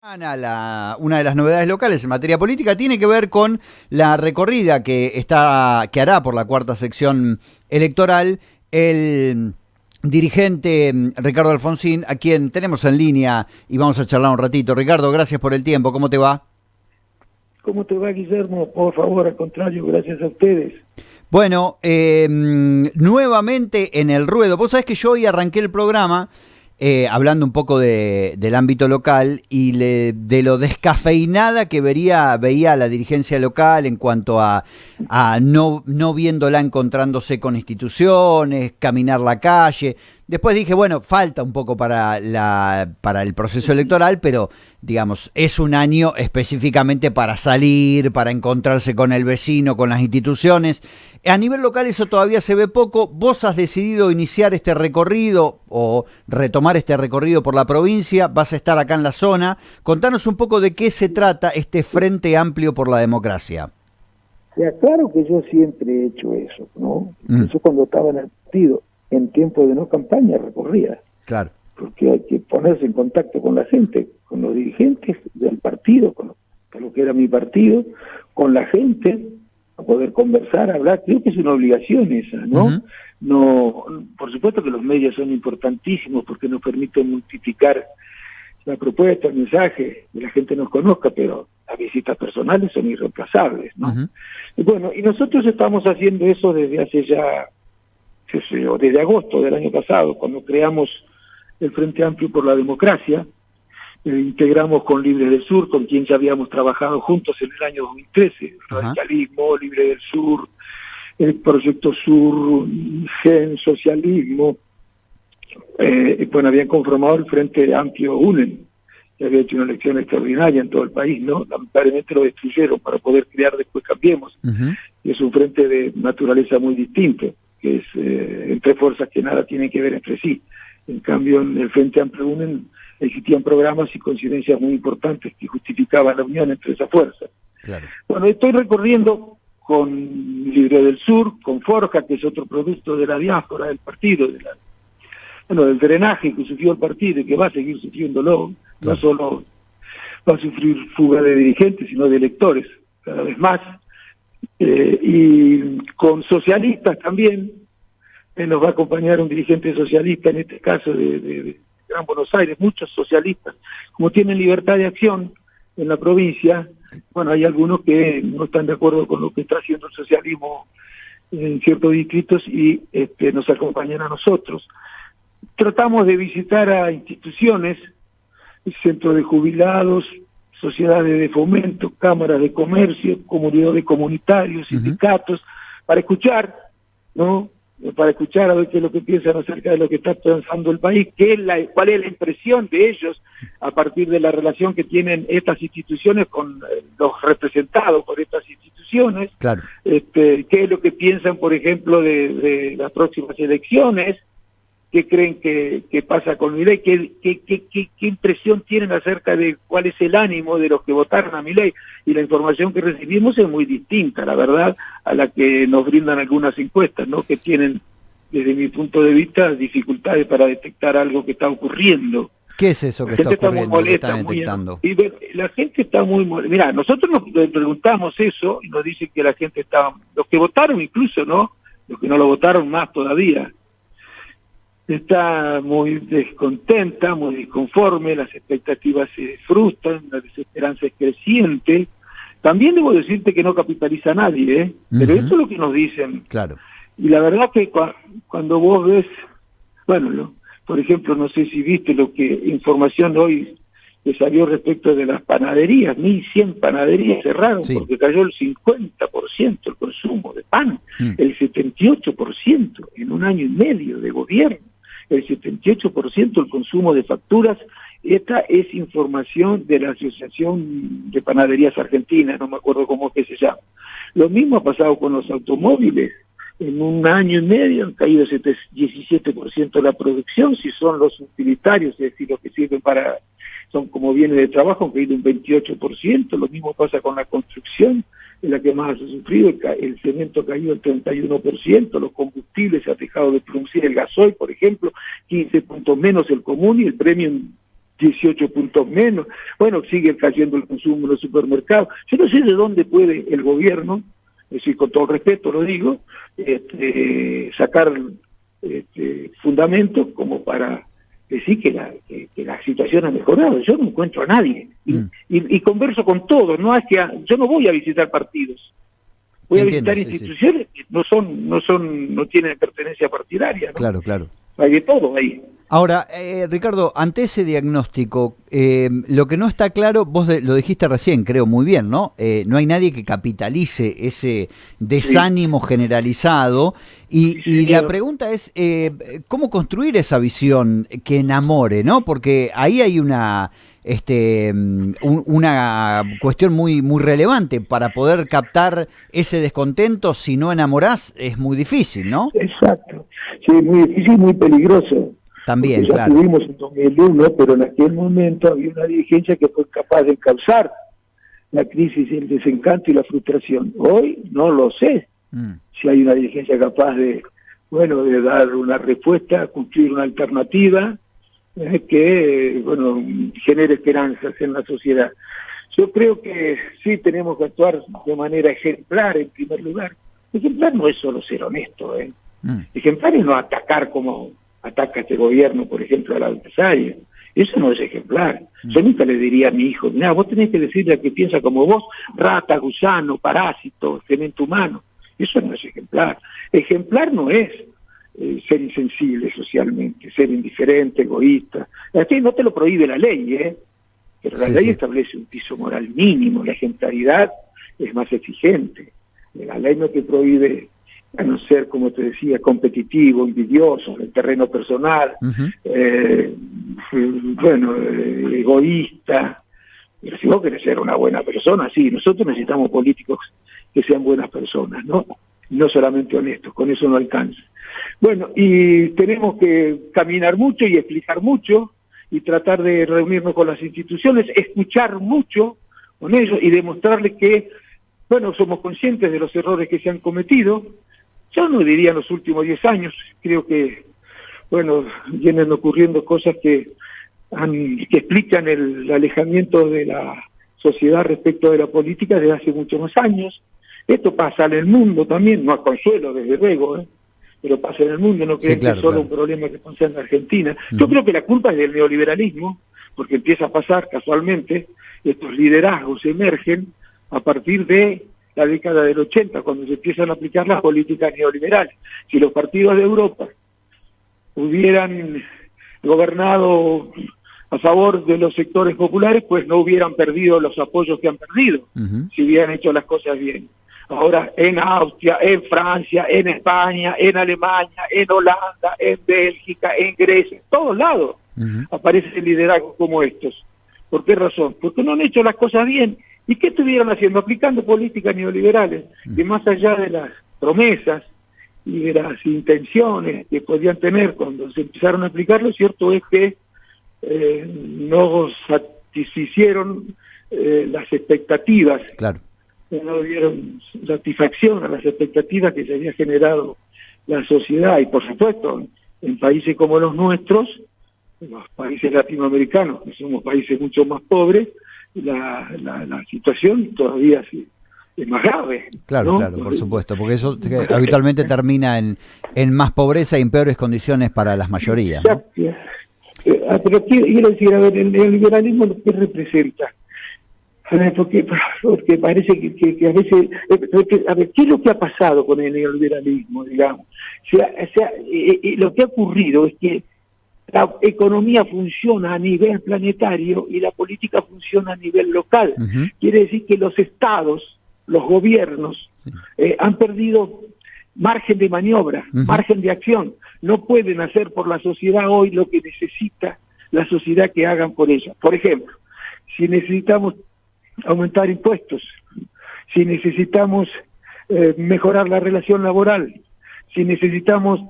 Una de las novedades locales en materia política tiene que ver con la recorrida que hará por la cuarta sección electoral el dirigente Ricardo Alfonsín, a quien tenemos en línea y vamos a charlar un ratito. Ricardo, gracias por el tiempo. ¿Cómo te va? ¿Cómo te va, Guillermo? Por favor, al contrario, gracias a ustedes. Bueno, nuevamente en el ruedo. Vos sabés que yo hoy arranqué el programa hablando un poco del ámbito local y de lo descafeinada que veía la dirigencia local en cuanto a no viéndola encontrándose con instituciones, caminar la calle. Después dije, bueno, falta un poco para el proceso electoral, pero digamos, es un año específicamente para salir, para encontrarse con el vecino, con las instituciones. A nivel local eso todavía se ve poco. Vos has decidido iniciar este recorrido o retomar este recorrido por la provincia, vas a estar acá en la zona. Contanos un poco de qué se trata este Frente Amplio por la Democracia. Ya, claro que yo siempre he hecho eso, ¿no? Eso cuando estaba en el partido, en tiempo de no campaña, recorría. Claro. Porque hay que ponerse en contacto con la gente, con los dirigentes del partido, con lo que era mi partido, con la gente, a poder conversar, hablar. Creo que es una obligación esa, ¿no? Uh-huh. No, por supuesto que los medios son importantísimos porque nos permiten multiplicar la propuesta, el mensaje, que la gente nos conozca, pero las visitas personales son irreemplazables, ¿no? Uh-huh. Y bueno, y nosotros estamos haciendo eso desde hace ya, desde agosto del año pasado, cuando creamos el Frente Amplio por la Democracia. Integramos con Libre del Sur, con quien ya habíamos trabajado juntos en el año 2013, Radicalismo, Libre del Sur, el Proyecto Sur, Gen, Socialismo. Bueno, habían conformado el Frente Amplio UNEN, que había hecho una elección extraordinaria en todo el país, ¿no? Lamentablemente lo destruyeron para poder crear después Cambiemos. Uh-huh. Y es un frente de naturaleza muy distinto, que es entre fuerzas que nada tienen que ver entre sí. En cambio, en el Frente Amplio UNEN existían programas y coincidencias muy importantes que justificaban la unión entre esas fuerzas. Claro. Bueno, estoy recorriendo con Libre del Sur, con Forja, que es otro producto de la diáspora del partido, del drenaje que sufrió el partido y que va a seguir sufriéndolo. Claro. No solo va a sufrir fuga de dirigentes, sino de electores, cada vez más. Y con socialistas también, nos va a acompañar un dirigente socialista, en este caso de Gran Buenos Aires, muchos socialistas. Como tienen libertad de acción en la provincia, bueno, hay algunos que no están de acuerdo con lo que está haciendo el socialismo en ciertos distritos y nos acompañan a nosotros. Tratamos de visitar a instituciones, centros de jubilados, sociedades de fomento, cámaras de comercio, comunidades comunitarios, sindicatos, para escuchar, ¿no? Para escuchar a ver qué es lo que piensan acerca de lo que está pensando el país, cuál es la impresión de ellos a partir de la relación que tienen estas instituciones con los representados por estas instituciones. Claro. Qué es lo que piensan, por ejemplo, de las próximas elecciones, qué creen que pasa con Milei, qué impresión tienen acerca de cuál es el ánimo de los que votaron a Milei. Y la información que recibimos es muy distinta, la verdad, a la que nos brindan algunas encuestas, ¿no? Que tienen, desde mi punto de vista, dificultades para detectar algo que está ocurriendo. ¿Qué es eso que está ocurriendo, molesta, que están detectando? La gente está muy molesta. Mirá, nosotros nos preguntamos eso y nos dicen que la gente está, los que votaron incluso, ¿no? Los que no lo votaron más todavía, está muy descontenta, muy disconforme, las expectativas se frustran, la desesperanza es creciente. También debo decirte que no capitaliza a nadie, ¿eh? Pero eso es lo que nos dicen. Claro. Y la verdad que cuando vos ves, bueno, por ejemplo, no sé si viste información hoy que salió respecto de las panaderías, 1.100 panaderías cerraron, sí, porque cayó el 50% el consumo de pan, el 78% en un año y medio de gobierno. El 78% el consumo de facturas. Esta es información de la Asociación de Panaderías Argentinas, no me acuerdo cómo es que se llama. Lo mismo ha pasado con los automóviles. En un año y medio han caído 17% la producción, si son los utilitarios, es decir, los que sirven son como bienes de trabajo, han caído un 28%. Lo mismo pasa con la construcción, en la que más ha sufrido, el cemento ha caído el 31%, los combustibles se ha dejado de producir, el gasoil, por ejemplo, 15 puntos menos el común y el premium 18 puntos menos. Bueno, sigue cayendo el consumo en los supermercados. Yo no sé de dónde puede el gobierno, es decir, con todo respeto lo digo, sacar fundamentos como para decir que la situación ha mejorado. Yo no encuentro a nadie y converso con todos. Yo no voy a visitar partidos, voy a visitar instituciones que no tienen pertenencia partidaria, ¿no? Claro, claro. Hay de todo ahí. Ahora, Ricardo, ante ese diagnóstico, lo que no está claro, vos lo dijiste recién, creo muy bien, ¿no? No hay nadie que capitalice ese desánimo generalizado y la pregunta es, ¿cómo construir esa visión que enamore, ¿no? Porque ahí hay una cuestión muy relevante para poder captar ese descontento. Si no enamorás, es muy difícil, ¿no? Exacto. Sí, muy difícil y muy peligroso. También, ya claro. tuvimos en 2001, pero en aquel momento había una dirigencia que fue capaz de causar la crisis, el desencanto y la frustración. Hoy no lo sé si hay una dirigencia capaz de dar una respuesta, construir una alternativa que genere esperanzas en la sociedad. Yo creo que sí tenemos que actuar de manera ejemplar en primer lugar. Ejemplar no es solo ser honesto, ejemplar es no atacar como ataca este gobierno, por ejemplo, al adversario. Eso no es ejemplar. Yo nunca le diría a mi hijo, mira, vos tenés que decirle a que piensa como vos, rata, gusano, parásito, excremento humano. Eso no es ejemplar. Ejemplar no es ser insensible socialmente, ser indiferente, egoísta. Aquí no te lo prohíbe la ley, pero la ley establece un piso moral mínimo. La ejemplaridad es más exigente. La ley no te prohíbe a no ser, como te decía, competitivo, envidioso, en el terreno personal, egoísta. Pero si vos querés ser una buena persona, sí, nosotros necesitamos políticos que sean buenas personas, no solamente honestos, con eso no alcanza. Bueno, y tenemos que caminar mucho y explicar mucho, y tratar de reunirnos con las instituciones, escuchar mucho con ellos y demostrarles que, somos conscientes de los errores que se han cometido. Yo no diría en los últimos 10 años, creo que, vienen ocurriendo cosas que explican el alejamiento de la sociedad respecto de la política desde hace muchos más años. Esto pasa en el mundo también, no a consuelo, desde luego, pero pasa en el mundo, no creo que es solo un problema que pasa en Argentina. Yo creo que la culpa es del neoliberalismo, porque empieza a pasar casualmente, estos liderazgos emergen a partir de la década del 80, cuando se empiezan a aplicar las políticas neoliberales. Si los partidos de Europa hubieran gobernado a favor de los sectores populares, pues no hubieran perdido los apoyos que han perdido, si hubieran hecho las cosas bien. Ahora en Austria, en Francia, en España, en Alemania, en Holanda, en Bélgica, en Grecia, en todos lados aparecen liderazgos como estos. ¿Por qué razón? Porque no han hecho las cosas bien. ¿Y qué estuvieron haciendo? Aplicando políticas neoliberales, que más allá de las promesas y de las intenciones que podían tener cuando se empezaron a aplicar, lo cierto es que no satisficieron las expectativas. Claro. No dieron satisfacción a las expectativas que se había generado la sociedad, y por supuesto en países como los nuestros, los países latinoamericanos, que somos países mucho más pobres, la situación todavía es más grave. Claro, ¿no? Claro, por supuesto, porque eso habitualmente termina en más pobreza y en peores condiciones para las mayorías, ¿no? Pero quiero decir, a ver, el neoliberalismo lo que representa, porque parece que a veces, a ver, ¿qué es lo que ha pasado con el neoliberalismo, digamos? Lo que ha ocurrido es que la economía funciona a nivel planetario y la política funciona a nivel local. Quiere decir que los estados, los gobiernos, han perdido margen de maniobra, margen de acción. No pueden hacer por la sociedad hoy lo que necesita la sociedad que hagan por ella. Por ejemplo, si necesitamos aumentar impuestos, si necesitamos mejorar la relación laboral, si necesitamos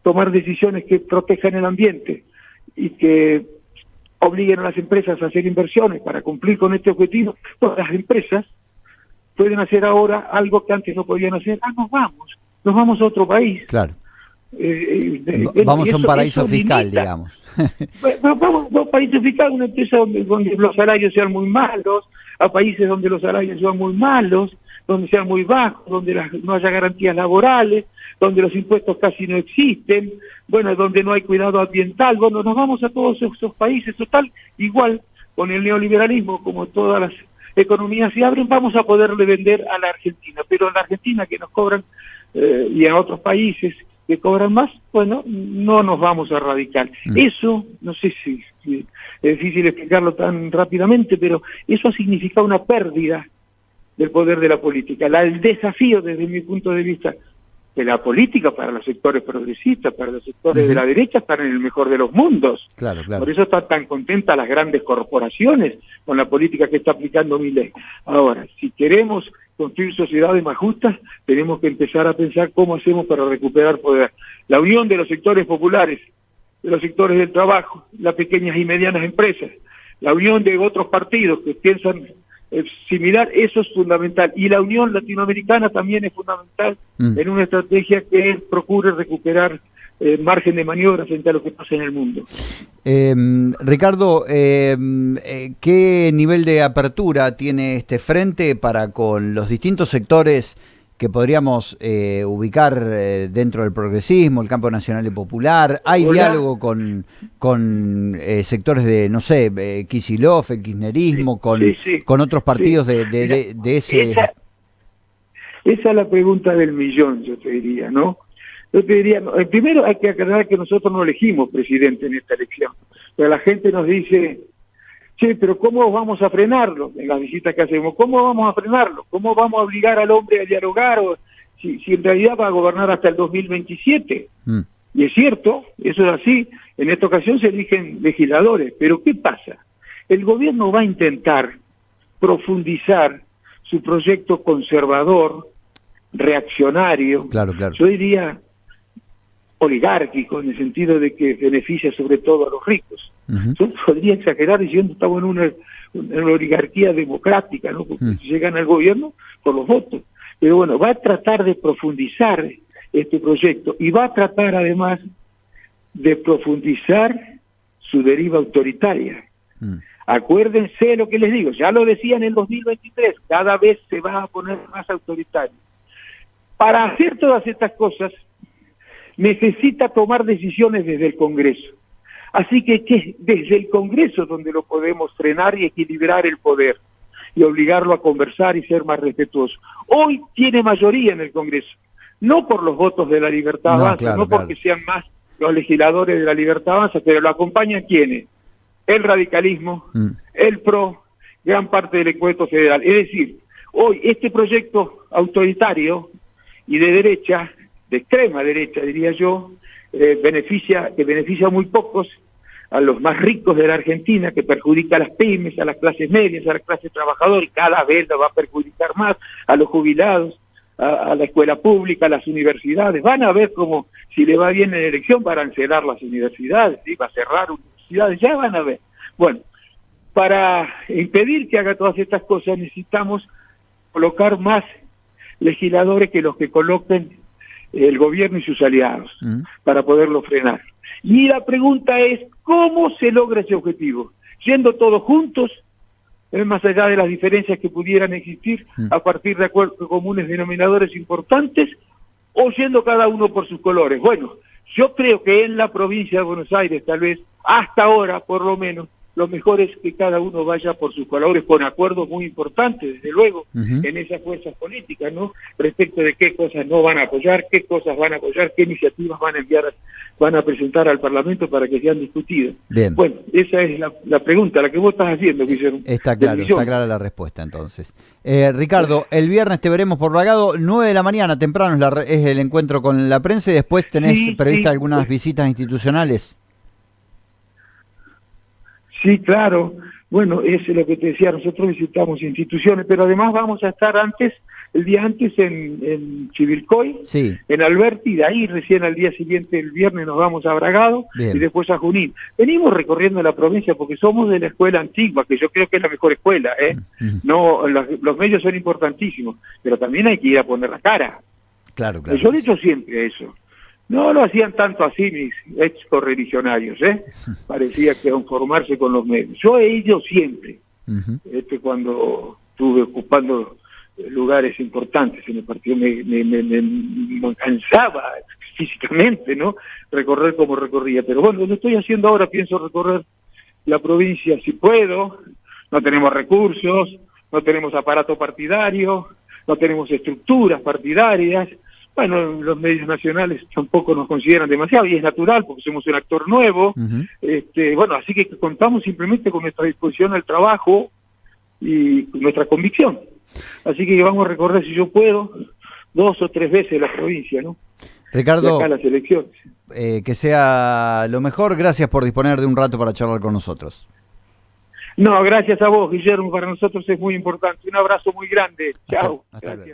tomar decisiones que protejan el ambiente y que obliguen a las empresas a hacer inversiones para cumplir con este objetivo, todas las empresas pueden hacer ahora algo que antes no podían hacer. Nos vamos a otro país. Claro. Vamos a un paraíso fiscal, digamos. Vamos a un paraíso fiscal, una empresa donde los salarios sean muy malos, a países donde los salarios sean muy malos, donde sean muy bajos, donde no haya garantías laborales, donde los impuestos casi no existen, bueno, donde no hay cuidado ambiental. Bueno, nos vamos a todos esos países, total, igual con el neoliberalismo, como todas las economías se abren, vamos a poderle vender a la Argentina, pero en la Argentina que nos cobran, y en otros países que cobran más, bueno, no nos vamos a radicar. Eso, no sé si es difícil explicarlo tan rápidamente, pero eso ha significado una pérdida del poder de la política. El desafío, desde mi punto de vista, de la política para los sectores progresistas, para los sectores de la derecha, están en el mejor de los mundos. Claro. Por eso están tan contentas las grandes corporaciones con la política que está aplicando Milei. Ahora, si queremos construir sociedades más justas, tenemos que empezar a pensar cómo hacemos para recuperar poder. La unión de los sectores populares, de los sectores del trabajo, las pequeñas y medianas empresas, la unión de otros partidos que piensan similar, eso es fundamental. Y la unión latinoamericana también es fundamental en una estrategia que procure recuperar margen de maniobra frente a lo que pasa en el mundo. Ricardo, ¿qué nivel de apertura tiene este frente para con los distintos sectores que podríamos ubicar dentro del progresismo, el campo nacional y popular? ¿Hay diálogo con sectores de, no sé, Kicillof, el kirchnerismo, con otros partidos de ese...? Esa es la pregunta del millón, yo te diría, ¿no? Yo te diría, primero hay que aclarar que nosotros no elegimos presidente en esta elección. Pero la gente nos dice, che, pero ¿cómo vamos a frenarlo? En las visitas que hacemos, ¿cómo vamos a frenarlo? ¿Cómo vamos a obligar al hombre a dialogar? O si en realidad va a gobernar hasta el 2027. Y es cierto, eso es así. En esta ocasión se eligen legisladores. Pero ¿qué pasa? El gobierno va a intentar profundizar su proyecto conservador, reaccionario, yo diría oligárquico, en el sentido de que beneficia sobre todo a los ricos. Yo podría exagerar diciendo estamos en una oligarquía democrática, ¿no? Porque llegan al gobierno por los votos. Pero bueno, va a tratar de profundizar este proyecto y va a tratar además de profundizar su deriva autoritaria. Acuérdense lo que les digo, ya lo decía en el 2023, cada vez se va a poner más autoritario. Para hacer todas estas cosas, necesita tomar decisiones desde el Congreso. Así que desde el Congreso donde lo podemos frenar y equilibrar el poder y obligarlo a conversar y ser más respetuoso. Hoy tiene mayoría en el Congreso, no por los votos de la Libertad Avanza, no porque sean más los legisladores de la Libertad Avanza, pero lo acompañan ¿quiénes? El radicalismo, el PRO, gran parte del Ecuador federal. Es decir, hoy este proyecto autoritario y de derecha, de extrema derecha diría yo, beneficia a muy pocos, a los más ricos de la Argentina, que perjudica a las pymes, a las clases medias, a la clase trabajadora, y cada vez lo va a perjudicar más, a los jubilados, a la escuela pública, a las universidades. Van a ver cómo, si le va bien en la elección, va a arancelar las universidades, ¿sí? Va a cerrar universidades, ya van a ver. Bueno, para impedir que haga todas estas cosas necesitamos colocar más legisladores que los que coloquen el gobierno y sus aliados para poderlo frenar. Y la pregunta es, ¿cómo se logra ese objetivo? Yendo todos juntos, más allá de las diferencias que pudieran existir, a partir de acuerdos comunes denominadores importantes, o yendo cada uno por sus colores. Bueno, yo creo que en la provincia de Buenos Aires, tal vez, hasta ahora, por lo menos, lo mejor es que cada uno vaya por sus colores, con acuerdos muy importantes, desde luego, en esas fuerzas políticas, ¿no? Respecto de qué cosas no van a apoyar, qué cosas van a apoyar, qué iniciativas van a enviar, van a presentar al Parlamento para que sean discutidas. Bien. Bueno, esa es la pregunta, la que vos estás haciendo, Guillermo. Está claro, está clara la respuesta, entonces. Ricardo, el viernes te veremos por Bragado, 9 de la mañana, temprano es el encuentro con la prensa, y después tenés previstas algunas visitas institucionales. Sí, claro. Bueno, eso es lo que te decía, nosotros visitamos instituciones, pero además vamos a estar el día antes en Chivilcoy, en Alberti, y de ahí recién al día siguiente, el viernes, nos vamos a Bragado. Bien. Y después a Junín. Venimos recorriendo la provincia porque somos de la escuela antigua, que yo creo que es la mejor escuela, ¿eh? No, los medios son importantísimos, pero también hay que ir a poner la cara. Claro. Yo he dicho siempre eso. No lo hacían tanto así mis ex correligionarios, ¿eh? Parecía que conformarse con los medios. Yo he ido siempre, cuando estuve ocupando lugares importantes en el partido, me cansaba físicamente, ¿no? Recorrer como recorría. Pero bueno, lo estoy haciendo ahora, pienso recorrer la provincia si puedo. No tenemos recursos, no tenemos aparato partidario, no tenemos estructuras partidarias. Bueno, los medios nacionales tampoco nos consideran demasiado, y es natural porque somos un actor nuevo. Bueno, así que contamos simplemente con nuestra disposición al trabajo y nuestra convicción. Así que vamos a recorrer, si yo puedo, 2 o 3 veces la provincia, ¿no? Ricardo, de acá a las elecciones. Que sea lo mejor. Gracias por disponer de un rato para charlar con nosotros. No, gracias a vos, Guillermo, para nosotros es muy importante. Un abrazo muy grande. Chao. Hasta luego.